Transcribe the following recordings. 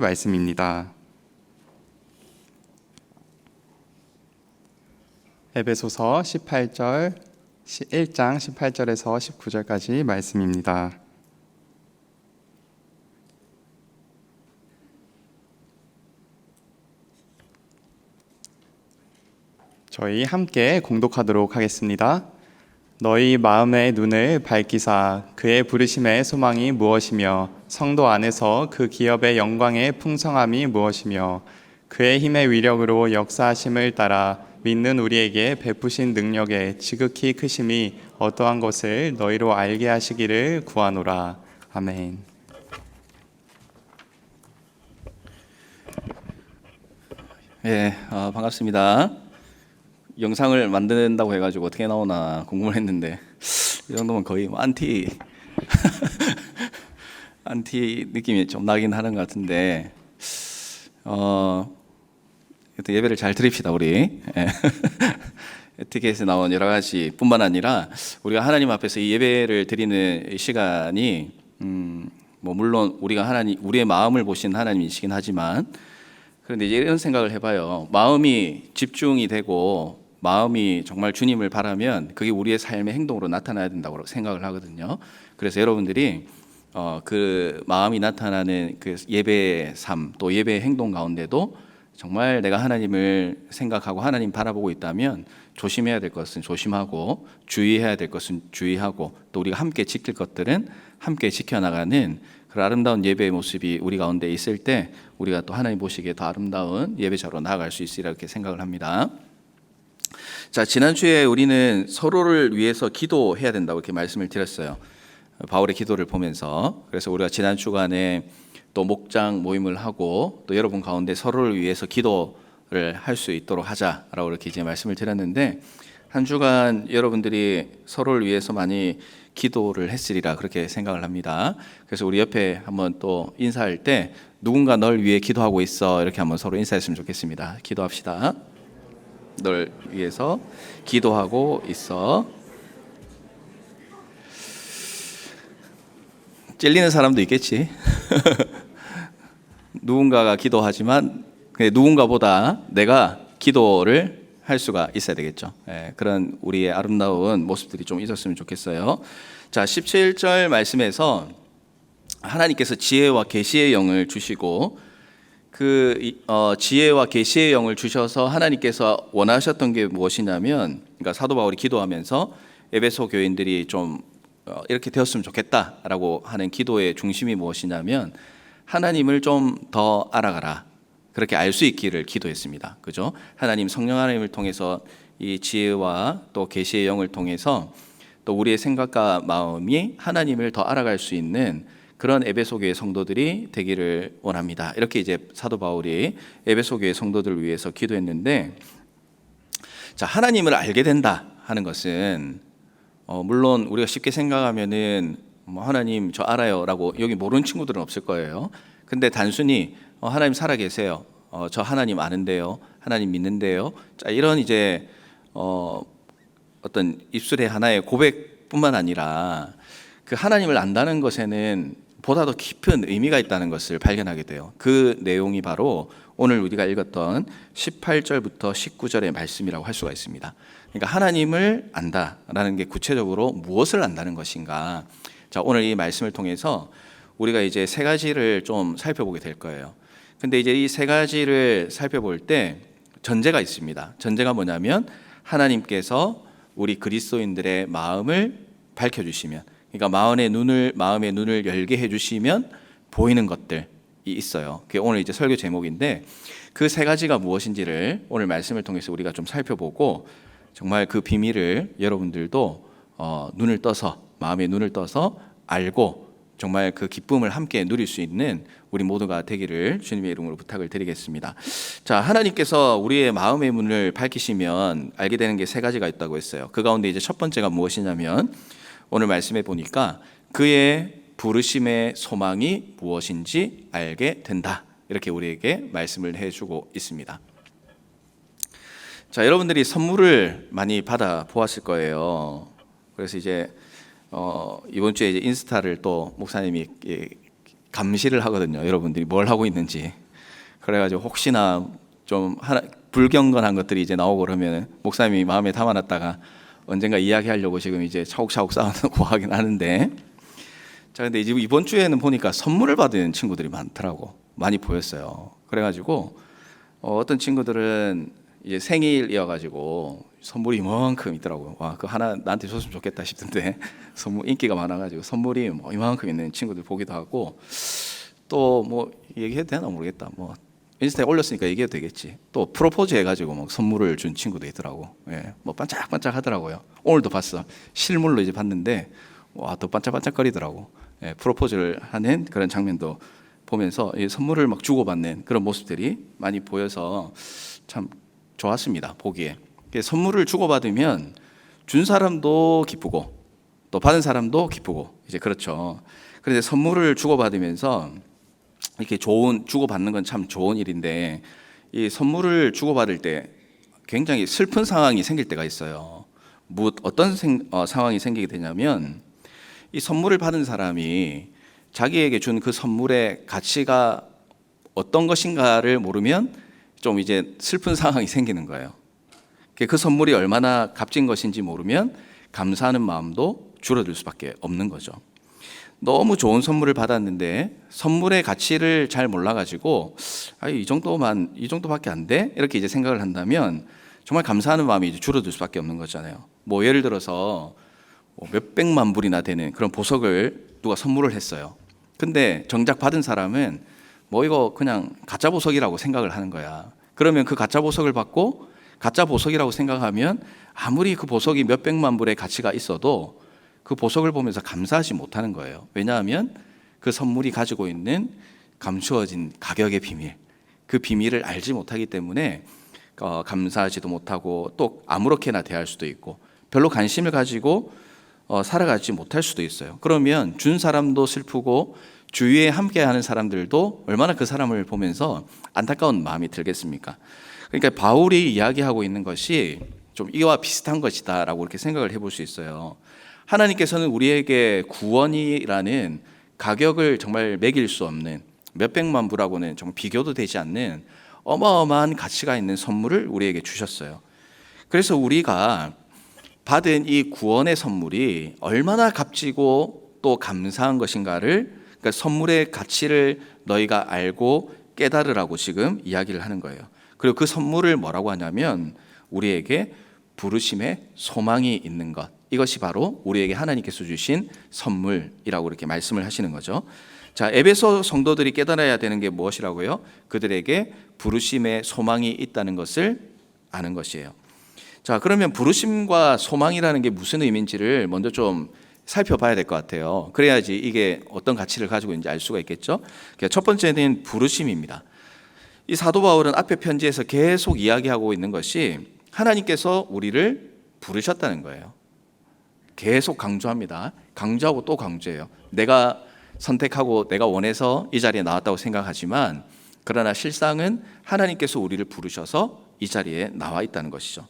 말씀입니다. 에베소서 1장 18절에서 19절까지 말씀입니다. 저희 함께 공독하도록 하겠습니다. 너희 마음의 눈을 밝히사 그의 부르심의 소망이 무엇이며 성도 안에서 그 기업의 영광의 풍성함이 무엇이며 그의 힘의 위력으로 역사하심을 따라 믿는 우리에게 베푸신 능력의 지극히 크심이 어떠한 것을 너희로 알게 하시기를 구하노라. 아멘. 반갑습니다. 영상을 만든다고 해가지고 어떻게 나오나 궁금을 했는데 이 정도면 거의 안티 느낌이 좀 나긴 하는 것 같은데 예배를 잘 드립시다 우리. 에티켓에 나온 여러 가지 뿐만 아니라 우리가 하나님 앞에서 이 예배를 드리는 시간이 물론 우리의 마음을 보신 하나님이시긴 하지만, 그런데 이제 이런 생각을 해봐요. 마음이 집중이 되고 마음이 정말 주님을 바라면 그게 우리의 삶의 행동으로 나타나야 된다고 생각을 하거든요. 그래서 여러분들이 그 마음이 나타나는 그 예배의 삶, 또 예배의 행동 가운데도 정말 내가 하나님을 생각하고 하나님 바라보고 있다면 조심해야 될 것은 조심하고 주의해야 될 것은 주의하고 또 우리가 함께 지킬 것들은 함께 지켜나가는 그런 아름다운 예배의 모습이 우리 가운데 있을 때 우리가 또 하나님 보시기에 더 아름다운 예배자로 나아갈 수 있으리라 이렇게 생각을 합니다. 자, 지난주에 우리는 서로를 위해서 기도해야 된다고 이렇게 말씀을 드렸어요. 바울의 기도를 보면서. 그래서 우리가 지난 주간에 또 목장 모임을 하고 또 여러분 가운데 서로를 위해서 기도를 할 수 있도록 하자라고 이렇게 이제 말씀을 드렸는데, 한 주간 여러분들이 서로를 위해서 많이 기도를 했으리라 그렇게 생각을 합니다. 그래서 우리 옆에 한번 또 인사할 때 누군가 널 위해 기도하고 있어 이렇게 한번 서로 인사했으면 좋겠습니다. 기도합시다. 널 위해서 기도하고 있어. 찔리는 사람도 있겠지. 누군가가 기도하지만 누군가보다 내가 기도를 할 수가 있어야 되겠죠. 그런 우리의 아름다운 모습들이 좀 있었으면 좋겠어요. 자, 17절 말씀에서 하나님께서 지혜와 계시의 영을 주시고 지혜와 계시의 영을 주셔서 하나님께서 원하셨던 게 무엇이냐면, 그러니까 사도 바울이 기도하면서 에베소 교인들이 좀 이렇게 되었으면 좋겠다라고 하는 기도의 중심이 무엇이냐면 하나님을 좀 더 알아가라, 그렇게 알 수 있기를 기도했습니다. 그죠? 하나님, 성령 하나님을 통해서 이 지혜와 또 계시의 영을 통해서 또 우리의 생각과 마음이 하나님을 더 알아갈 수 있는 그런 에베소 교회 성도들이 되기를 원합니다. 이렇게 이제 사도 바울이 에베소 교회 성도들을 위해서 기도했는데, 자, 하나님을 알게 된다 하는 것은 물론 우리가 쉽게 생각하면은 하나님 저 알아요라고 여기 모르는 친구들은 없을 거예요. 근데 단순히 하나님 살아계세요. 저 하나님 아는데요. 하나님 믿는데요. 자, 이런 이제 어떤 입술의 하나의 고백뿐만 아니라 그 하나님을 안다는 것에는 보다 더 깊은 의미가 있다는 것을 발견하게 돼요. 그 내용이 바로 오늘 우리가 읽었던 18절부터 19절의 말씀이라고 할 수가 있습니다. 그러니까 하나님을 안다라는 게 구체적으로 무엇을 안다는 것인가. 자, 오늘 이 말씀을 통해서 우리가 이제 세 가지를 좀 살펴보게 될 거예요. 근데 이제 이 세 가지를 살펴볼 때 전제가 있습니다. 전제가 뭐냐면 하나님께서 우리 그리스도인들의 마음을 밝혀주시면, 그러니까 마음의 눈을 열게 해주시면 보이는 것들이 있어요. 그게 오늘 이제 설교 제목인데, 그 세 가지가 무엇인지를 오늘 말씀을 통해서 우리가 좀 살펴보고 정말 그 비밀을 여러분들도 마음의 눈을 떠서 알고 정말 그 기쁨을 함께 누릴 수 있는 우리 모두가 되기를 주님의 이름으로 부탁을 드리겠습니다. 자, 하나님께서 우리의 마음의 문을 밝히시면 알게 되는 게 세 가지가 있다고 했어요. 그 가운데 이제 첫 번째가 무엇이냐면 오늘 말씀해 보니까 그의 부르심의 소망이 무엇인지 알게 된다, 이렇게 우리에게 말씀을 해주고 있습니다. 자, 여러분들이 선물을 많이 받아 보았을 거예요. 그래서 이제 이번 주에 이제 인스타를 또 목사님이 감시를 하거든요. 여러분들이 뭘 하고 있는지. 그래가지고 혹시나 좀 불경건한 것들이 이제 나오고 그러면 목사님이 마음에 담아놨다가 언젠가 이야기하려고 지금 이제 차곡차곡 쌓아놓고 하긴 하는데, 자, 근데 이제 이번 주에는 보니까 선물을 받은 친구들이 많이 보였어요. 그래가지고 어떤 친구들은 이제 생일이어가지고 선물이 이만큼 있더라고요. 와, 그 하나 나한테 줬으면 좋겠다 싶던데 선물 인기가 많아가지고 선물이 뭐 이만큼 있는 친구들 보기도 하고, 또 뭐 얘기해도 되나 모르겠다. 뭐 인스타에 올렸으니까 얘기해도 되겠지. 또 프로포즈 해가지고 막 선물을 준 친구도 있더라고. 예, 뭐 반짝반짝 하더라고요. 오늘도 봤어. 실물로 이제 봤는데 와, 더 반짝반짝거리더라고. 예, 프로포즈를 하는 그런 장면도 보면서 선물을 막 주고받는 그런 모습들이 많이 보여서 참 좋았습니다, 보기에. 선물을 주고받으면 준 사람도 기쁘고 또 받은 사람도 기쁘고, 이제 그렇죠. 그런데 선물을 주고받으면서 이렇게 주고받는 건 참 좋은 일인데, 이 선물을 주고받을 때 굉장히 슬픈 상황이 생길 때가 있어요. 어떤 상황이 생기게 되냐면, 이 선물을 받은 사람이 자기에게 준 그 선물의 가치가 어떤 것인가를 모르면 좀 이제 슬픈 상황이 생기는 거예요. 그 선물이 얼마나 값진 것인지 모르면 감사하는 마음도 줄어들 수밖에 없는 거죠. 너무 좋은 선물을 받았는데 선물의 가치를 잘 몰라가지고 이 정도밖에 안 돼? 이렇게 이제 생각을 한다면 정말 감사하는 마음이 이제 줄어들 수밖에 없는 거잖아요. 뭐 예를 들어서 몇백만 불이나 되는 그런 보석을 누가 선물을 했어요. 근데 정작 받은 사람은 뭐 이거 그냥 가짜 보석이라고 생각을 하는 거야. 그러면 그 가짜 보석을 받고 가짜 보석이라고 생각하면 아무리 그 보석이 몇백만 불의 가치가 있어도 그 보석을 보면서 감사하지 못하는 거예요. 왜냐하면 그 선물이 가지고 있는 감추어진 가격의 비밀, 그 비밀을 알지 못하기 때문에 감사하지도 못하고 또 아무렇게나 대할 수도 있고 별로 관심을 가지고 살아가지 못할 수도 있어요. 그러면 준 사람도 슬프고 주위에 함께하는 사람들도 얼마나 그 사람을 보면서 안타까운 마음이 들겠습니까? 그러니까 바울이 이야기하고 있는 것이 좀 이와 비슷한 것이다라고 이렇게 생각을 해볼 수 있어요. 하나님께서는 우리에게 구원이라는 가격을 정말 매길 수 없는, 몇백만 불하고는 정말 비교도 되지 않는 어마어마한 가치가 있는 선물을 우리에게 주셨어요. 그래서 우리가 받은 이 구원의 선물이 얼마나 값지고 또 감사한 것인가를, 그러니까 선물의 가치를 너희가 알고 깨달으라고 지금 이야기를 하는 거예요. 그리고 그 선물을 뭐라고 하냐면 우리에게 부르심의 소망이 있는 것, 이것이 바로 우리에게 하나님께서 주신 선물이라고 이렇게 말씀을 하시는 거죠. 자, 에베소 성도들이 깨달아야 되는 게 무엇이라고요? 그들에게 부르심의 소망이 있다는 것을 아는 것이에요. 자, 그러면 부르심과 소망이라는 게 무슨 의미인지를 먼저 좀 살펴봐야 될 것 같아요. 그래야지 이게 어떤 가치를 가지고 있는지 알 수가 있겠죠. 첫 번째는 부르심입니다. 이 사도 바울은 앞에 편지에서 계속 이야기하고 있는 것이 하나님께서 우리를 부르셨다는 거예요. 계속 강조합니다. 강조하고 또 강조해요. 내가 선택하고 내가 원해서 이 자리에 나왔다고 생각하지만, 그러나 실상은 하나님께서 우리를 부르셔서 이 자리에 나와 있다는 것이죠.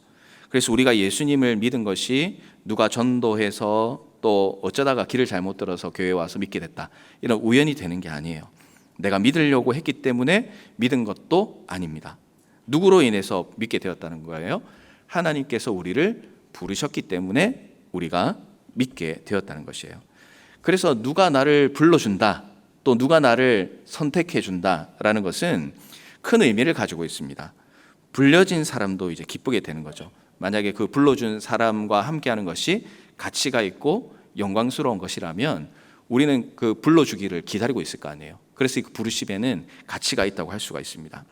그래서 우리가 예수님을 믿은 것이 누가 전도해서 또 어쩌다가 길을 잘못 들어서 교회에 와서 믿게 됐다, 이런 우연이 되는 게 아니에요. 내가 믿으려고 했기 때문에 믿은 것도 아닙니다. 누구로 인해서 믿게 되었다는 거예요? 하나님께서 우리를 부르셨기 때문에 우리가 믿게 되었다는 것이에요. 그래서 누가 나를 불러준다, 또 누가 나를 선택해준다라는 것은 큰 의미를 가지고 있습니다. 불려진 사람도 이제 기쁘게 되는 거죠. 만약에 그 불러준 사람과 함께하는 것이 가치가 있고 영광스러운 것이라면 우리는 그 불러주기를 기다리고 있을 거 아니에요. 그래서 그 부르심에는 가치가 있다고 할 수가 있습니다.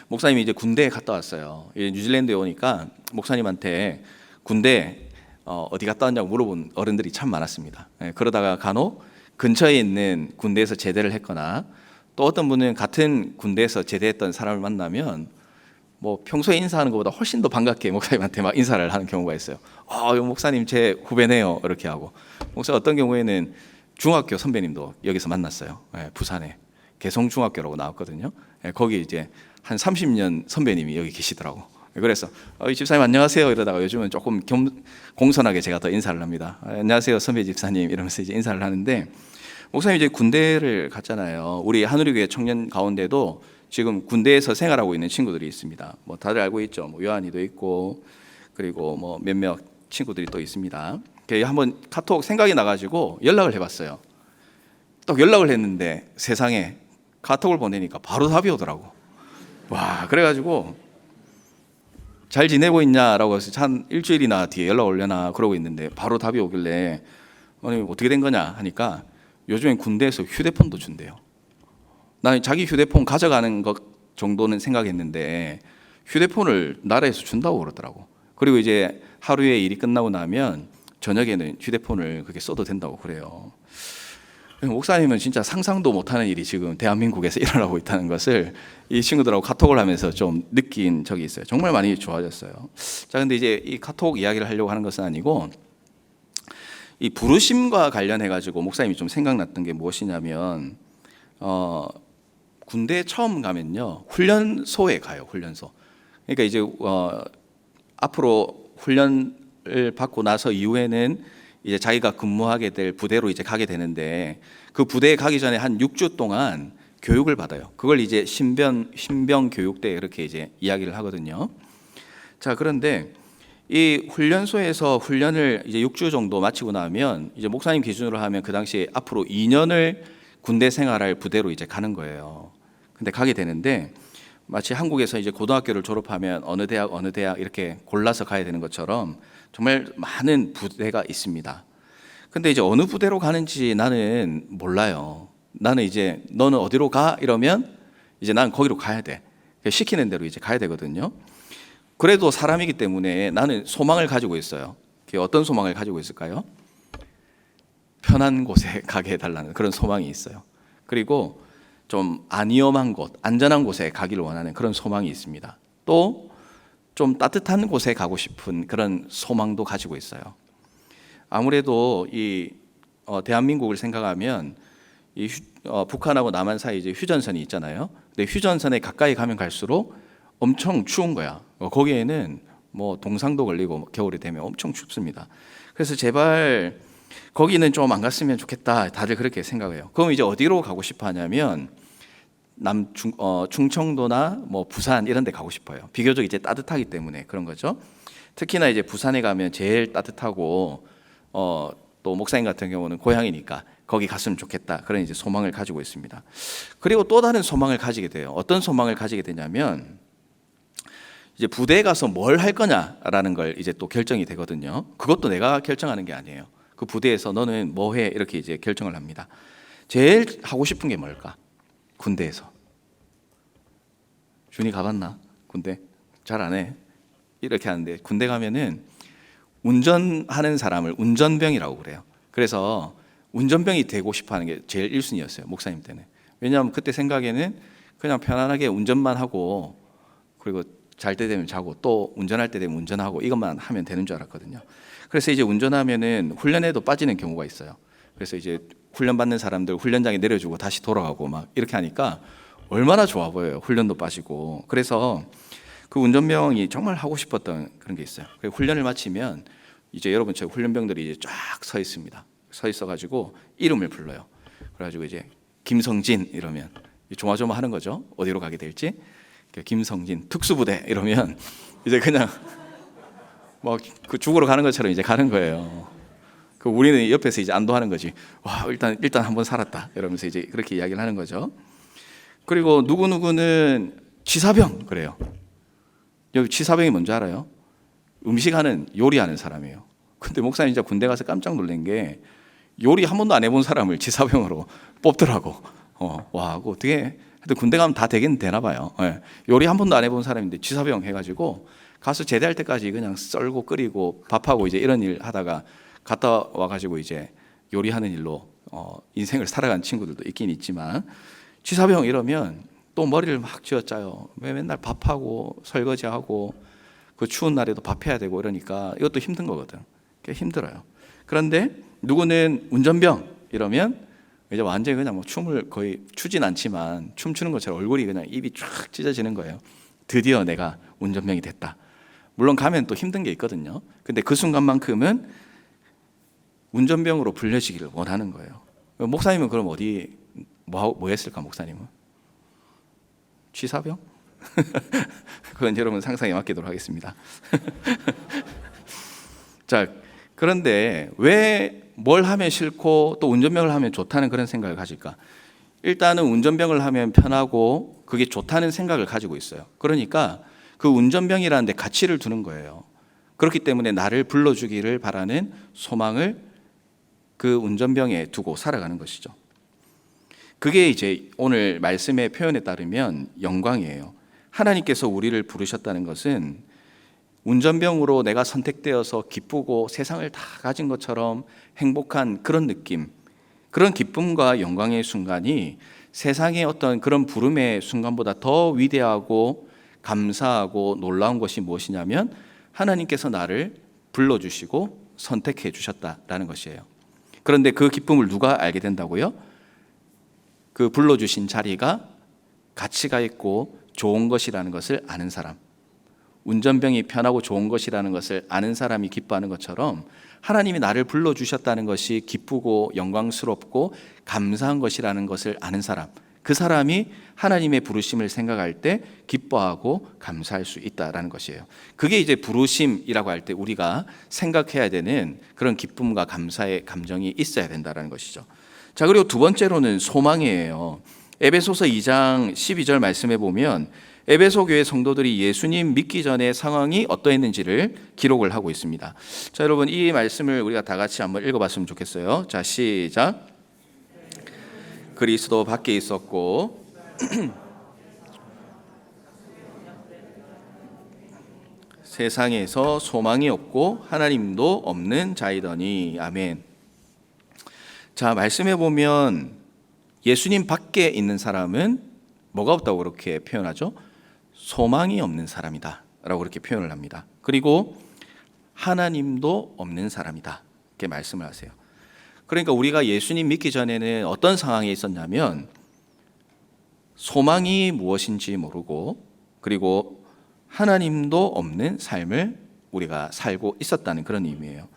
목사님이 이제 군대에 갔다 왔어요. 뉴질랜드에 오니까 목사님한테 군대 어디 갔다 왔냐고 물어본 어른들이 참 많았습니다. 그러다가 간혹 근처에 있는 군대에서 제대를 했거나 또 어떤 분은 같은 군대에서 제대했던 사람을 만나면 뭐 평소에 인사하는 것보다 훨씬 더 반갑게 목사님한테 막 인사를 하는 경우가 있어요. 목사님 제 후배네요, 이렇게 하고. 목사 어떤 경우에는 중학교 선배님도 여기서 만났어요. 부산에 개성중학교라고 나왔거든요. 거기 이제 한 30년 선배님이 여기 계시더라고. 그래서 이 집사님 안녕하세요 이러다가 요즘은 조금 공손하게 제가 더 인사를 합니다. 안녕하세요 선배 집사님 이러면서 이제 인사를 하는데, 목사님 이제 군대를 갔잖아요. 우리 하늘교회 청년 가운데도 지금 군대에서 생활하고 있는 친구들이 있습니다. 뭐 다들 알고 있죠. 뭐 요한이도 있고 그리고 뭐 몇몇 친구들이 또 있습니다. 한번 카톡 생각이 나가지고 연락을 해봤어요. 또 연락을 했는데 세상에 카톡을 보내니까 바로 답이 오더라고. 와, 그래가지고 잘 지내고 있냐라고 해서 한 일주일이나 뒤에 연락 올려나 그러고 있는데 바로 답이 오길래 아니 어떻게 된 거냐 하니까 요즘엔 군대에서 휴대폰도 준대요. 나는 자기 휴대폰 가져가는 것 정도는 생각했는데 휴대폰을 나라에서 준다고 그러더라고. 그리고 이제 하루에 일이 끝나고 나면 저녁에는 휴대폰을 그렇게 써도 된다고 그래요. 목사님은 진짜 상상도 못하는 일이 지금 대한민국에서 일어나고 있다는 것을 이 친구들하고 카톡을 하면서 좀 느낀 적이 있어요. 정말 많이 좋아졌어요. 자, 근데 이제 이 카톡 이야기를 하려고 하는 것은 아니고 이 부르심과 관련해 가지고 목사님이 좀 생각났던 게 무엇이냐면 군대 처음 가면요 훈련소에 가요. 훈련소. 그러니까 이제 앞으로 훈련을 받고 나서 이후에는 이제 자기가 근무하게 될 부대로 이제 가게 되는데 그 부대에 가기 전에 한 6주 동안 교육을 받아요. 그걸 이제 신병 교육대 이렇게 이제 이야기를 하거든요. 자, 그런데 이 훈련소에서 훈련을 이제 6주 정도 마치고 나면 이제 목사님 기준으로 하면 그 당시에 앞으로 2년을 군대 생활할 부대로 이제 가는 거예요. 근데 가게 되는데 마치 한국에서 이제 고등학교를 졸업하면 어느 대학 이렇게 골라서 가야 되는 것처럼 정말 많은 부대가 있습니다. 근데 이제 어느 부대로 가는지 나는 몰라요. 나는 이제 너는 어디로 가? 이러면 이제 난 거기로 가야 돼. 시키는 대로 이제 가야 되거든요. 그래도 사람이기 때문에 나는 소망을 가지고 있어요. 어떤 소망을 가지고 있을까요? 편한 곳에 가게 해달라는 그런 소망이 있어요. 그리고 좀 안위험한 곳, 안전한 곳에 가기를 원하는 그런 소망이 있습니다. 또 좀 따뜻한 곳에 가고 싶은 그런 소망도 가지고 있어요. 아무래도 이 대한민국을 생각하면 이 북한하고 남한 사이 이제 휴전선이 있잖아요. 근데 휴전선에 가까이 가면 갈수록 엄청 추운 거야. 거기에는 뭐 동상도 걸리고 겨울이 되면 엄청 춥습니다. 그래서 제발 거기는 좀 안 갔으면 좋겠다. 다들 그렇게 생각해요. 그럼 이제 어디로 가고 싶어 하냐면 충청도나 뭐 부산 이런 데 가고 싶어요. 비교적 이제 따뜻하기 때문에 그런 거죠. 특히나 이제 부산에 가면 제일 따뜻하고 또 목사님 같은 경우는 고향이니까 거기 갔으면 좋겠다. 그런 이제 소망을 가지고 있습니다. 그리고 또 다른 소망을 가지게 돼요. 어떤 소망을 가지게 되냐면 이제 부대에 가서 뭘 할 거냐라는 걸 이제 또 결정이 되거든요. 그것도 내가 결정하는 게 아니에요. 그 부대에서 너는 뭐 해? 이렇게 이제 결정을 합니다. 제일 하고 싶은 게 뭘까? 군대에서. 준이 가봤나? 군대? 잘 안 해. 이렇게 하는데 군대 가면은 운전하는 사람을 운전병이라고 그래요. 그래서 운전병이 되고 싶어 하는 게 제일 1순위였어요. 목사님 때는. 왜냐하면 그때 생각에는 그냥 편안하게 운전만 하고 그리고 잘 때 되면 자고 또 운전할 때 되면 운전하고 이것만 하면 되는 줄 알았거든요. 그래서 이제 운전하면은 훈련에도 빠지는 경우가 있어요. 그래서 이제 훈련 받는 사람들 훈련장에 내려주고 다시 돌아가고 막 이렇게 하니까 얼마나 좋아 보여요. 훈련도 빠지고. 그래서 그 운전병이 정말 하고 싶었던 그런 게 있어요. 훈련을 마치면 이제 여러분처럼 훈련병들이 이제 쫙 서 있습니다. 서 있어가지고 이름을 불러요. 그래가지고 이제 김성진 이러면 조마조마하는 거죠. 어디로 가게 될지. 김성진 특수부대 이러면 이제 그냥 뭐 그 죽으러 가는 것처럼 이제 가는 거예요. 그 우리는 옆에서 이제 안도하는 거지. 와 일단 한번 살았다 이러면서 이제 그렇게 이야기를 하는 거죠. 그리고 누구는 취사병 그래요. 여기 취사병이 뭔지 알아요? 음식하는 요리하는 사람이에요. 근데 목사님 진짜 군대 가서 깜짝 놀란 게 요리 한 번도 안 해본 사람을 취사병으로 뽑더라고. 와 어떻게? 하여튼 군대 가면 다 되긴 되나 봐요. 예. 요리 한 번도 안 해본 사람인데 취사병 해가지고 가서 제대할 때까지 그냥 썰고 끓이고 밥하고 이제 이런 일 하다가 갔다 와가지고 이제 요리하는 일로 인생을 살아간 친구들도 있긴 있지만 취사병 이러면 또 머리를 막 쥐어짜요. 왜 맨날 밥하고 설거지하고 그 추운 날에도 밥해야 되고 이러니까 이것도 힘든 거거든. 꽤 힘들어요. 그런데 누구는 운전병 이러면 이제 완전히 그냥 뭐 춤을 거의 추진 않지만 춤추는 것처럼 얼굴이 그냥 입이 쫙 찢어지는 거예요. 드디어 내가 운전병이 됐다. 물론 가면 또 힘든 게 있거든요. 근데 그 순간만큼은 운전병으로 불려지기를 원하는 거예요. 목사님은 그럼 어디 뭐 했을까? 목사님은 취사병? 그건 여러분 상상에 맡기도록 하겠습니다. 자, 그런데 왜 뭘 하면 싫고 또 운전병을 하면 좋다는 그런 생각을 가질까? 일단은 운전병을 하면 편하고 그게 좋다는 생각을 가지고 있어요. 그러니까 그 운전병이라는 데 가치를 두는 거예요. 그렇기 때문에 나를 불러주기를 바라는 소망을 그 운전병에 두고 살아가는 것이죠. 그게 이제 오늘 말씀의 표현에 따르면 영광이에요. 하나님께서 우리를 부르셨다는 것은 운전병으로 내가 선택되어서 기쁘고 세상을 다 가진 것처럼 행복한 그런 느낌, 그런 기쁨과 영광의 순간이 세상의 어떤 그런 부름의 순간보다 더 위대하고 감사하고 놀라운 것이 무엇이냐면 하나님께서 나를 불러주시고 선택해 주셨다라는 것이에요. 그런데 그 기쁨을 누가 알게 된다고요? 그 불러주신 자리가 가치가 있고 좋은 것이라는 것을 아는 사람, 운전병이 편하고 좋은 것이라는 것을 아는 사람이 기뻐하는 것처럼 하나님이 나를 불러주셨다는 것이 기쁘고 영광스럽고 감사한 것이라는 것을 아는 사람, 그 사람이 하나님의 부르심을 생각할 때 기뻐하고 감사할 수 있다라는 것이에요. 그게 이제 부르심이라고 할 때 우리가 생각해야 되는 그런 기쁨과 감사의 감정이 있어야 된다는 것이죠. 자, 그리고 두 번째로는 소망이에요. 에베소서 2장 12절 말씀에 보면 에베소 교회 성도들이 예수님 믿기 전의 상황이 어떠했는지를 기록을 하고 있습니다. 자, 여러분 이 말씀을 우리가 다 같이 한번 읽어봤으면 좋겠어요. 자, 시작. 그리스도 밖에 있었고 세상에서 소망이 없고 하나님도 없는 자이더니. 아멘. 자, 말씀해 보면 예수님 밖에 있는 사람은 뭐가 없다고 그렇게 표현하죠? 소망이 없는 사람이다 라고 그렇게 표현을 합니다. 그리고 하나님도 없는 사람이다 이렇게 말씀을 하세요. 그러니까 우리가 예수님 믿기 전에는 어떤 상황에 있었냐면 소망이 무엇인지 모르고 그리고 하나님도 없는 삶을 우리가 살고 있었다는 그런 의미예요.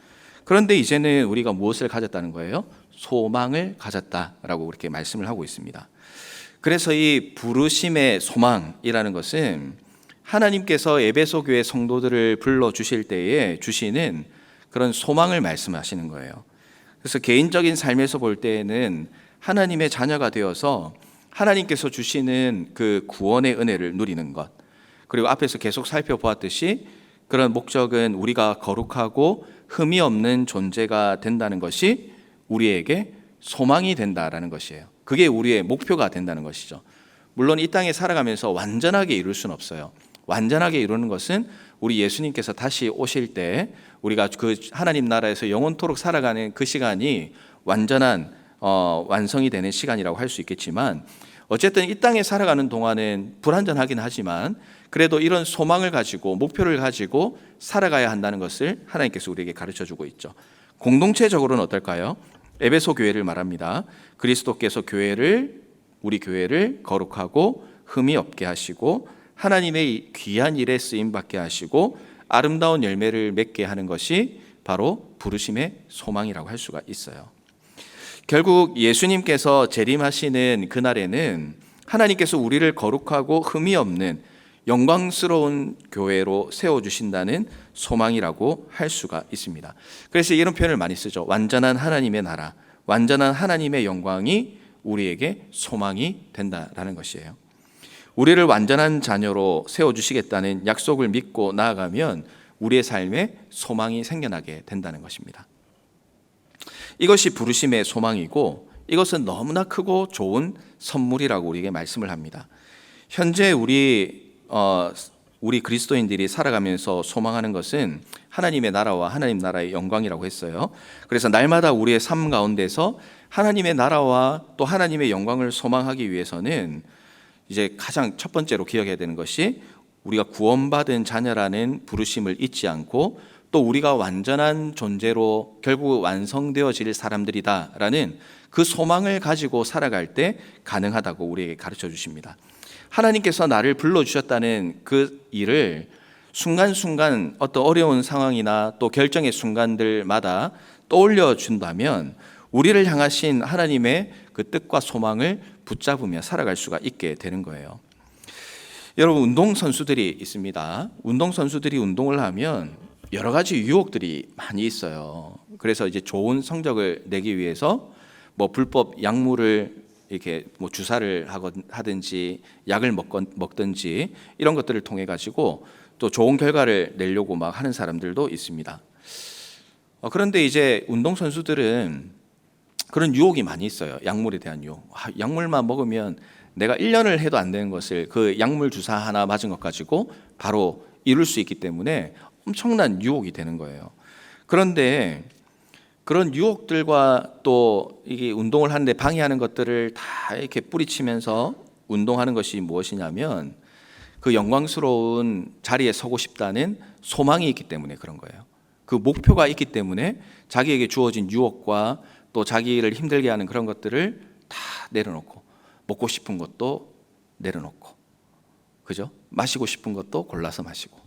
그런데 이제는 우리가 무엇을 가졌다는 거예요? 소망을 가졌다라고 그렇게 말씀을 하고 있습니다. 그래서 이 부르심의 소망이라는 것은 하나님께서 에베소 교회 성도들을 불러주실 때에 주시는 그런 소망을 말씀하시는 거예요. 그래서 개인적인 삶에서 볼 때에는 하나님의 자녀가 되어서 하나님께서 주시는 그 구원의 은혜를 누리는 것, 그리고 앞에서 계속 살펴보았듯이 그런 목적은 우리가 거룩하고 흠이 없는 존재가 된다는 것이 우리에게 소망이 된다라는 것이에요. 그게 우리의 목표가 된다는 것이죠. 물론 이 땅에 살아가면서 완전하게 이룰 수는 없어요. 완전하게 이루는 것은 우리 예수님께서 다시 오실 때 우리가 그 하나님 나라에서 영원토록 살아가는 그 시간이 완전한 완성이 되는 시간이라고 할 수 있겠지만 어쨌든 이 땅에 살아가는 동안은 불완전하긴 하지만 그래도 이런 소망을 가지고 목표를 가지고 살아가야 한다는 것을 하나님께서 우리에게 가르쳐주고 있죠. 공동체적으로는 어떨까요? 에베소 교회를 말합니다. 그리스도께서 우리 교회를 거룩하고 흠이 없게 하시고 하나님의 귀한 일에 쓰임 받게 하시고 아름다운 열매를 맺게 하는 것이 바로 부르심의 소망이라고 할 수가 있어요. 결국 예수님께서 재림하시는 그날에는 하나님께서 우리를 거룩하고 흠이 없는 영광스러운 교회로 세워주신다는 소망이라고 할 수가 있습니다. 그래서 이런 표현을 많이 쓰죠. 완전한 하나님의 나라, 완전한 하나님의 영광이 우리에게 소망이 된다라는 것이에요. 우리를 완전한 자녀로 세워주시겠다는 약속을 믿고 나아가면 우리의 삶에 소망이 생겨나게 된다는 것입니다. 이것이 부르심의 소망이고 이것은 너무나 크고 좋은 선물이라고 우리에게 말씀을 합니다. 현재 우리 그리스도인들이 살아가면서 소망하는 것은 하나님의 나라와 하나님 나라의 영광이라고 했어요. 그래서 날마다 우리의 삶 가운데서 하나님의 나라와 또 하나님의 영광을 소망하기 위해서는 이제 가장 첫 번째로 기억해야 되는 것이 우리가 구원받은 자녀라는 부르심을 잊지 않고 또 우리가 완전한 존재로 결국 완성되어질 사람들이다라는 그 소망을 가지고 살아갈 때 가능하다고 우리에게 가르쳐 주십니다. 하나님께서 나를 불러주셨다는 그 일을 순간순간 어떤 어려운 상황이나 또 결정의 순간들마다 떠올려 준다면 우리를 향하신 하나님의 그 뜻과 소망을 붙잡으며 살아갈 수가 있게 되는 거예요. 여러분, 운동선수들이 있습니다. 운동선수들이 운동을 하면 여러 가지 유혹들이 많이 있어요. 그래서 이제 좋은 성적을 내기 위해서 뭐 불법 약물을 이렇게 뭐 주사를 하든지 약을 먹든지 이런 것들을 통해 가지고 또 좋은 결과를 내려고 막 하는 사람들도 있습니다. 그런데 이제 운동선수들은 그런 유혹이 많이 있어요. 약물에 대한 유혹. 약물만 먹으면 내가 1년을 해도 안 되는 것을 그 약물 주사 하나 맞은 것 가지고 바로 이룰 수 있기 때문에 엄청난 유혹이 되는 거예요. 그런데 그런 유혹들과 또 이게 운동을 하는데 방해하는 것들을 다 이렇게 뿌리치면서 운동하는 것이 무엇이냐면 그 영광스러운 자리에 서고 싶다는 소망이 있기 때문에 그런 거예요. 그 목표가 있기 때문에 자기에게 주어진 유혹과 또 자기를 힘들게 하는 그런 것들을 다 내려놓고 먹고 싶은 것도 내려놓고, 그죠? 마시고 싶은 것도 골라서 마시고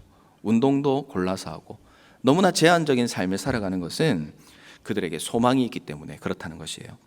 운동도 골라서 하고 너무나 제한적인 삶을 살아가는 것은 그들에게 소망이 있기 때문에 그렇다는 것이에요.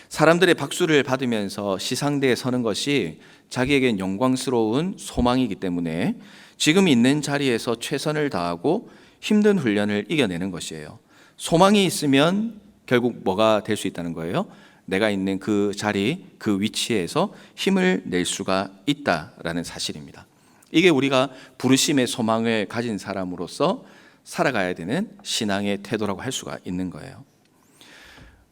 사람들의 박수를 받으면서 시상대에 서는 것이 자기에겐 영광스러운 소망이기 때문에 지금 있는 자리에서 최선을 다하고 힘든 훈련을 이겨내는 것이에요. 소망이 있으면 결국 뭐가 될 수 있다는 거예요? 내가 있는 그 자리, 그 위치에서 힘을 낼 수가 있다라는 사실입니다. 이게 우리가 부르심의 소망을 가진 사람으로서 살아가야 되는 신앙의 태도라고 할 수가 있는 거예요.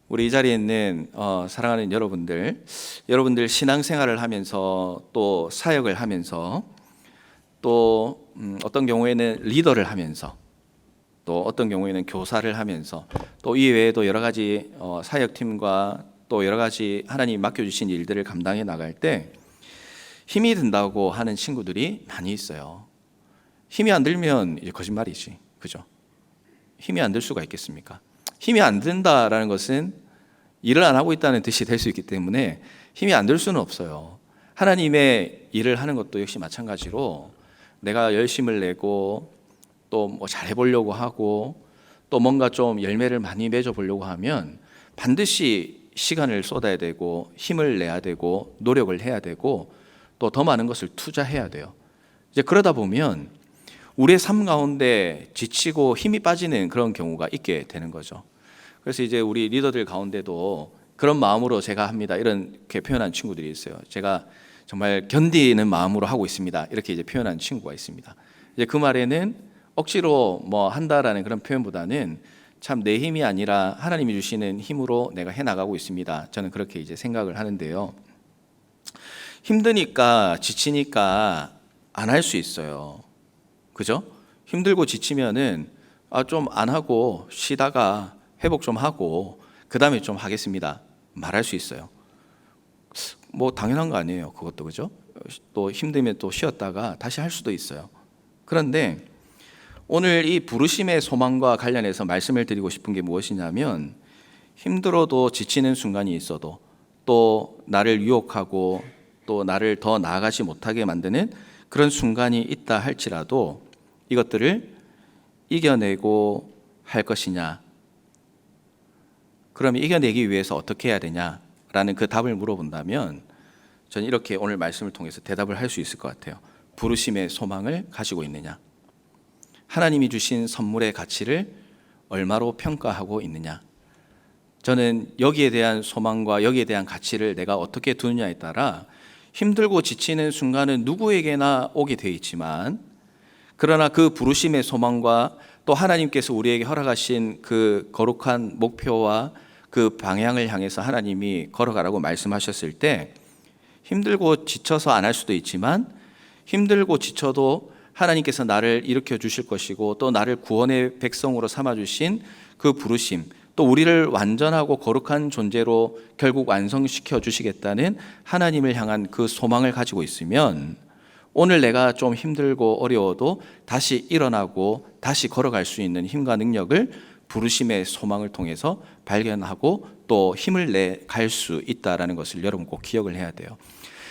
우리 이 자리에 있는 사랑하는 여러분들 신앙생활을 하면서 또 사역을 하면서 또 어떤 경우에는 리더를 하면서 또 어떤 경우에는 교사를 하면서 또 이외에도 여러 가지 사역팀과 또 여러 가지 하나님이 맡겨주신 일들을 감당해 나갈 때 힘이 든다고 하는 친구들이 많이 있어요. 힘이 안 들면 이제 거짓말이지, 그죠? 힘이 안 들 수가 있겠습니까? 힘이 안 든다라는 것은 일을 안 하고 있다는 뜻이 될 수 있기 때문에 힘이 안 들 수는 없어요. 하나님의 일을 하는 것도 역시 마찬가지로 내가 열심을 내고 또 뭐 잘해보려고 하고 또 뭔가 좀 열매를 많이 맺어보려고 하면 반드시 시간을 쏟아야 되고 힘을 내야 되고 노력을 해야 되고 또 더 많은 것을 투자해야 돼요. 이제 그러다 보면 우리의 삶 가운데 지치고 힘이 빠지는 그런 경우가 있게 되는 거죠. 그래서 이제 우리 리더들 가운데도 그런 마음으로 제가 합니다, 이렇게 표현한 친구들이 있어요. 제가 정말 견디는 마음으로 하고 있습니다, 이렇게 이제 표현한 친구가 있습니다. 이제 그 말에는 억지로 뭐 한다라는 그런 표현보다는 참 내 힘이 아니라 하나님이 주시는 힘으로 내가 해나가고 있습니다. 저는 그렇게 이제 생각을 하는데요. 힘드니까 지치니까 안 할 수 있어요. 그죠? 힘들고 지치면은 좀 안 하고 쉬다가 회복 좀 하고 그 다음에 좀 하겠습니다, 말할 수 있어요. 뭐 당연한 거 아니에요, 그것도. 그죠? 또 힘들면 또 쉬었다가 다시 할 수도 있어요. 그런데 오늘 이 부르심의 소망과 관련해서 말씀을 드리고 싶은 게 무엇이냐면, 힘들어도 지치는 순간이 있어도 또 나를 유혹하고 또 나를 더 나아가지 못하게 만드는 그런 순간이 있다 할지라도 이것들을 이겨내고 할 것이냐, 그러면 이겨내기 위해서 어떻게 해야 되냐라는 그 답을 물어본다면 저는 이렇게 오늘 말씀을 통해서 대답을 할 수 있을 것 같아요. 부르심의 소망을 가지고 있느냐, 하나님이 주신 선물의 가치를 얼마로 평가하고 있느냐. 저는 여기에 대한 소망과 여기에 대한 가치를 내가 어떻게 두느냐에 따라 힘들고 지치는 순간은 누구에게나 오게 돼 있지만, 그러나 그 부르심의 소망과 또 하나님께서 우리에게 허락하신 그 거룩한 목표와 그 방향을 향해서 하나님이 걸어가라고 말씀하셨을 때 힘들고 지쳐서 안 할 수도 있지만, 힘들고 지쳐도 하나님께서 나를 일으켜 주실 것이고 또 나를 구원의 백성으로 삼아 주신 그 부르심, 또 우리를 완전하고 거룩한 존재로 결국 완성시켜 주시겠다는 하나님을 향한 그 소망을 가지고 있으면 오늘 내가 좀 힘들고 어려워도 다시 일어나고 다시 걸어갈 수 있는 힘과 능력을 부르심의 소망을 통해서 발견하고 또 힘을 내 갈 수 있다라는 것을 여러분 꼭 기억을 해야 돼요.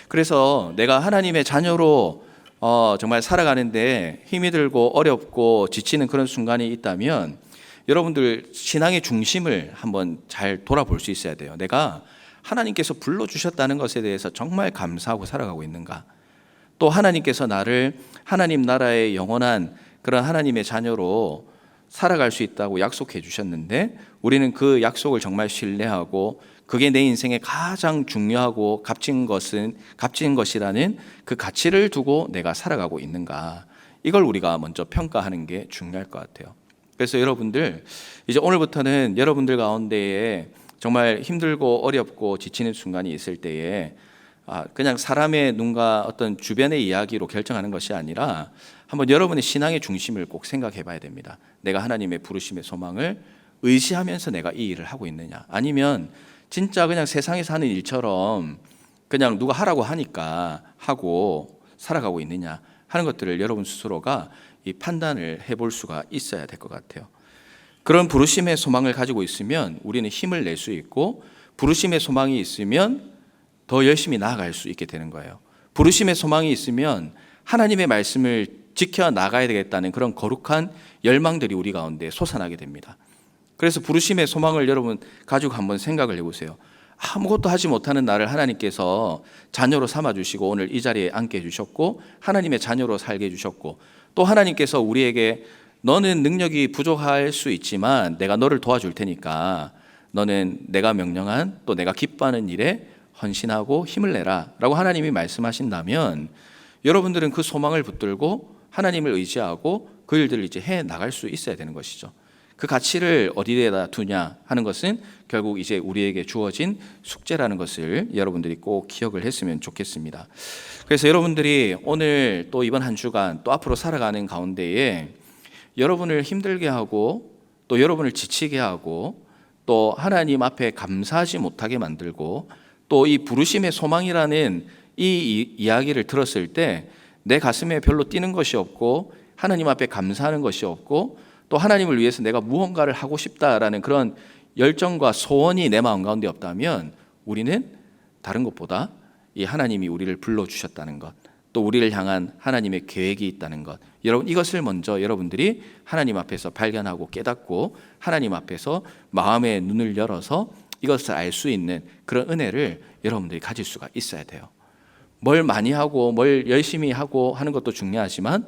그래서 내가 하나님의 자녀로 정말 살아가는데 힘이 들고 어렵고 지치는 그런 순간이 있다면 여러분들 신앙의 중심을 한번 잘 돌아볼 수 있어야 돼요. 내가 하나님께서 불러주셨다는 것에 대해서 정말 감사하고 살아가고 있는가? 또 하나님께서 나를 하나님 나라의 영원한 그런 하나님의 자녀로 살아갈 수 있다고 약속해 주셨는데, 우리는 그 약속을 정말 신뢰하고 그게 내 인생에 가장 중요하고 값진 것이라는 그 가치를 두고 내가 살아가고 있는가? 이걸 우리가 먼저 평가하는 게 중요할 것 같아요. 그래서 여러분들, 이제 오늘부터는 여러분들 가운데에 정말 힘들고 어렵고 지치는 순간이 있을 때에 그냥 사람의 눈과 어떤 주변의 이야기로 결정하는 것이 아니라 한번 여러분의 신앙의 중심을 꼭 생각해 봐야 됩니다. 내가 하나님의 부르심의 소망을 의지하면서 내가 이 일을 하고 있느냐, 아니면 진짜 그냥 세상에서 하는 일처럼 그냥 누가 하라고 하니까 하고 살아가고 있느냐 하는 것들을 여러분 스스로가 이 판단을 해볼 수가 있어야 될 것 같아요. 그런 부르심의 소망을 가지고 있으면 우리는 힘을 낼 수 있고, 부르심의 소망이 있으면 더 열심히 나아갈 수 있게 되는 거예요. 부르심의 소망이 있으면 하나님의 말씀을 지켜 나가야 되겠다는 그런 거룩한 열망들이 우리 가운데 솟아나게 됩니다. 그래서 부르심의 소망을 여러분 가지고 한번 생각을 해보세요. 아무것도 하지 못하는 나를 하나님께서 자녀로 삼아주시고 오늘 이 자리에 앉게 해주셨고, 하나님의 자녀로 살게 해주셨고, 또 하나님께서 우리에게 너는 능력이 부족할 수 있지만 내가 너를 도와줄 테니까 너는 내가 명령한 또 내가 기뻐하는 일에 헌신하고 힘을 내라 라고 하나님이 말씀하신다면, 여러분들은 그 소망을 붙들고 하나님을 의지하고 그 일들을 이제 해 나갈 수 있어야 되는 것이죠. 그 가치를 어디에다 두냐 하는 것은 결국 이제 우리에게 주어진 숙제라는 것을 여러분들이 꼭 기억을 했으면 좋겠습니다. 그래서 여러분들이 오늘 또 이번 한 주간 또 앞으로 살아가는 가운데에 여러분을 힘들게 하고 또 여러분을 지치게 하고 또 하나님 앞에 감사하지 못하게 만들고, 또 이 부르심의 소망이라는 이 이야기를 들었을 때 내 가슴에 별로 뛰는 것이 없고 하나님 앞에 감사하는 것이 없고 또 하나님을 위해서 내가 무언가를 하고 싶다라는 그런 열정과 소원이 내 마음 가운데 없다면, 우리는 다른 것보다 이 하나님이 우리를 불러주셨다는 것, 또 우리를 향한 하나님의 계획이 있다는 것, 여러분 이것을 먼저 여러분들이 하나님 앞에서 발견하고 깨닫고 하나님 앞에서 마음의 눈을 열어서 이것을 알 수 있는 그런 은혜를 여러분들이 가질 수가 있어야 돼요. 뭘 많이 하고 뭘 열심히 하고 하는 것도 중요하지만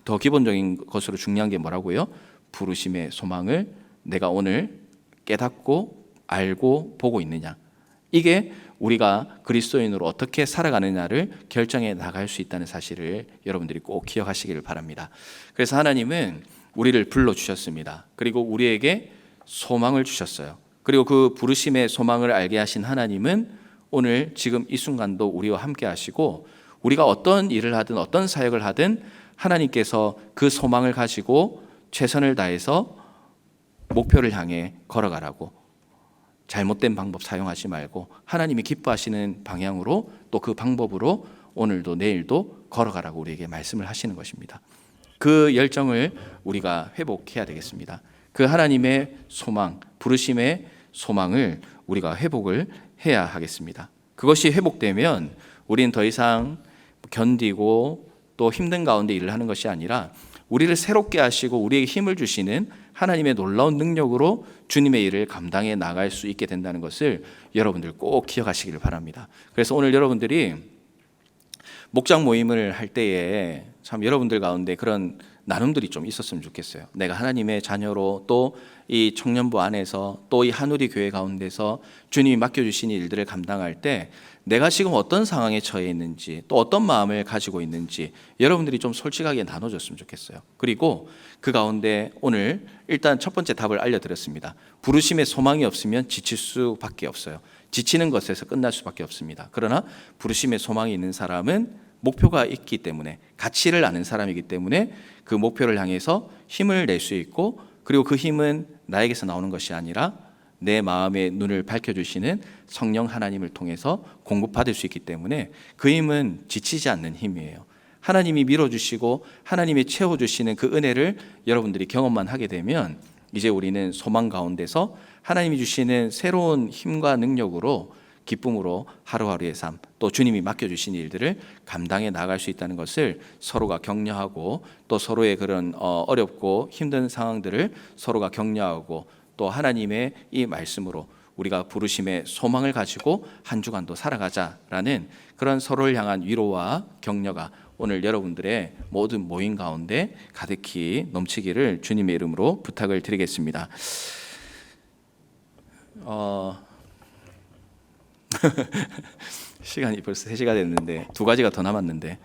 더 기본적인 것으로 중요한 게 뭐라고요? 부르심의 소망을 내가 오늘 깨닫고 알고 보고 있느냐, 이게 우리가 그리스도인으로 어떻게 살아가느냐를 결정해 나갈 수 있다는 사실을 여러분들이 꼭 기억하시기를 바랍니다. 그래서 하나님은 우리를 불러주셨습니다. 그리고 우리에게 소망을 주셨어요. 그리고 그 부르심의 소망을 알게 하신 하나님은 오늘 지금 이 순간도 우리와 함께 하시고, 우리가 어떤 일을 하든 어떤 사역을 하든 하나님께서 그 소망을 가지고 최선을 다해서 목표를 향해 걸어가라고, 잘못된 방법 사용하지 말고 하나님이 기뻐하시는 방향으로 또 그 방법으로 오늘도 내일도 걸어가라고 우리에게 말씀을 하시는 것입니다. 그 열정을 우리가 회복해야 되겠습니다. 그 하나님의 소망, 부르심의 소망을 우리가 회복을 해야 하겠습니다. 그것이 회복되면 우리는 더 이상 견디고 또 힘든 가운데 일을 하는 것이 아니라 우리를 새롭게 하시고 우리에게 힘을 주시는 하나님의 놀라운 능력으로 주님의 일을 감당해 나갈 수 있게 된다는 것을 여러분들 꼭 기억하시기를 바랍니다. 그래서 오늘 여러분들이 목장 모임을 할 때에 참 여러분들 가운데 그런 나눔들이 좀 있었으면 좋겠어요. 내가 하나님의 자녀로 또 이 청년부 안에서 또 이 한우리 교회 가운데서 주님이 맡겨주신 일들을 감당할 때 내가 지금 어떤 상황에 처해 있는지 또 어떤 마음을 가지고 있는지 여러분들이 좀 솔직하게 나눠줬으면 좋겠어요. 그리고 그 가운데 오늘 일단 첫 번째 답을 알려드렸습니다. 부르심의 소망이 없으면 지칠 수밖에 없어요. 지치는 것에서 끝날 수밖에 없습니다. 그러나 부르심의 소망이 있는 사람은 목표가 있기 때문에, 가치를 아는 사람이기 때문에 그 목표를 향해서 힘을 낼 수 있고, 그리고 그 힘은 나에게서 나오는 것이 아니라 내 마음의 눈을 밝혀주시는 성령 하나님을 통해서 공급받을 수 있기 때문에 그 힘은 지치지 않는 힘이에요. 하나님이 밀어주시고 하나님이 채워주시는 그 은혜를 여러분들이 경험만 하게 되면 이제 우리는 소망 가운데서 하나님이 주시는 새로운 힘과 능력으로 기쁨으로 하루하루의 삶, 또 주님이 맡겨주신 일들을 감당해 나갈 수 있다는 것을 서로가 격려하고, 또 서로의 그런 어렵고 힘든 상황들을 서로가 격려하고, 또 하나님의 이 말씀으로 우리가 부르심의 소망을 가지고 한 주간도 살아가자라는 그런 서로를 향한 위로와 격려가 오늘 여러분들의 모든 모임 가운데 가득히 넘치기를 주님의 이름으로 부탁을 드리겠습니다. 시간이 벌써 3시가 됐는데 2가지가 더 남았는데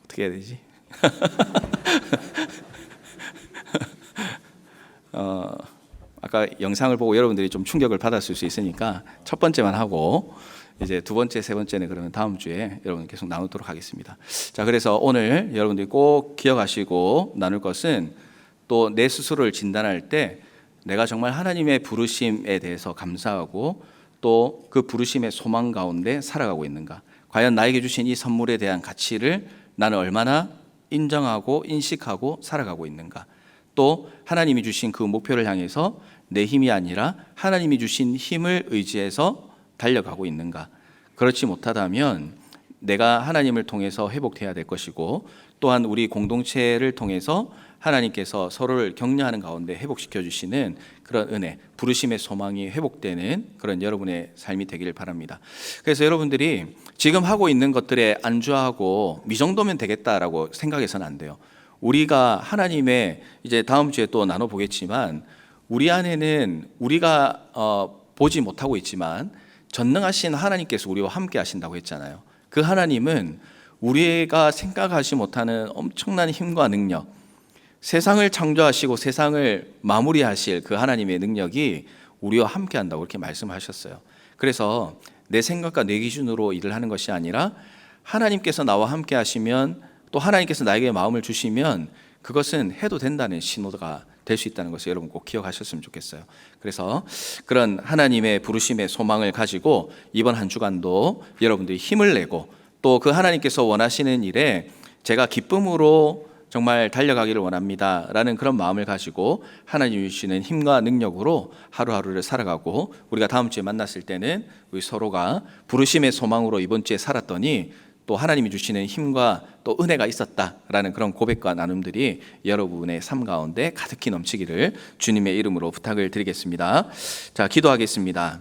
어떻게 해야 되지? 아까 영상을 보고 여러분들이 좀 충격을 받았을 수 있으니까 첫 번째만 하고 이제 2번째, 3번째는 그러면 다음 주에 여러분 계속 나누도록 하겠습니다. 자, 그래서 오늘 여러분들이 꼭 기억하시고 나눌 것은, 또 내 스스로를 진단할 때 내가 정말 하나님의 부르심에 대해서 감사하고 또 그 부르심의 소망 가운데 살아가고 있는가, 과연 나에게 주신 이 선물에 대한 가치를 나는 얼마나 인정하고 인식하고 살아가고 있는가, 또 하나님이 주신 그 목표를 향해서 내 힘이 아니라 하나님이 주신 힘을 의지해서 달려가고 있는가. 그렇지 못하다면 내가 하나님을 통해서 회복돼야 될 것이고, 또한 우리 공동체를 통해서 하나님께서 서로를 격려하는 가운데 회복시켜 주시는 그런 은혜, 부르심의 소망이 회복되는 그런 여러분의 삶이 되기를 바랍니다. 그래서 여러분들이 지금 하고 있는 것들에 안주하고 이 정도면 되겠다라고 생각해서는 안 돼요. 우리가 하나님의, 이제 다음 주에 또 나눠보겠지만, 우리 안에는 우리가 보지 못하고 있지만 전능하신 하나님께서 우리와 함께 하신다고 했잖아요. 그 하나님은 우리가 생각하지 못하는 엄청난 힘과 능력, 세상을 창조하시고 세상을 마무리하실 그 하나님의 능력이 우리와 함께 한다고 그렇게 말씀하셨어요. 그래서 내 생각과 내 기준으로 일을 하는 것이 아니라 하나님께서 나와 함께 하시면, 또 하나님께서 나에게 마음을 주시면 그것은 해도 된다는 신호가 될 수 있다는 것을 여러분 꼭 기억하셨으면 좋겠어요. 그래서 그런 하나님의 부르심의 소망을 가지고 이번 한 주간도 여러분들이 힘을 내고, 또 그 하나님께서 원하시는 일에 제가 기쁨으로 정말 달려가기를 원합니다 라는 그런 마음을 가지고 하나님이 주시는 힘과 능력으로 하루하루를 살아가고, 우리가 다음 주에 만났을 때는 우리 서로가 부르심의 소망으로 이번 주에 살았더니 또 하나님이 주시는 힘과 또 은혜가 있었다라는 그런 고백과 나눔들이 여러분의 삶 가운데 가득히 넘치기를 주님의 이름으로 부탁을 드리겠습니다. 자, 기도하겠습니다.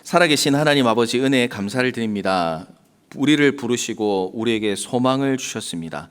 살아계신 하나님 아버지, 은혜에 감사를 드립니다. 우리를 부르시고 우리에게 소망을 주셨습니다.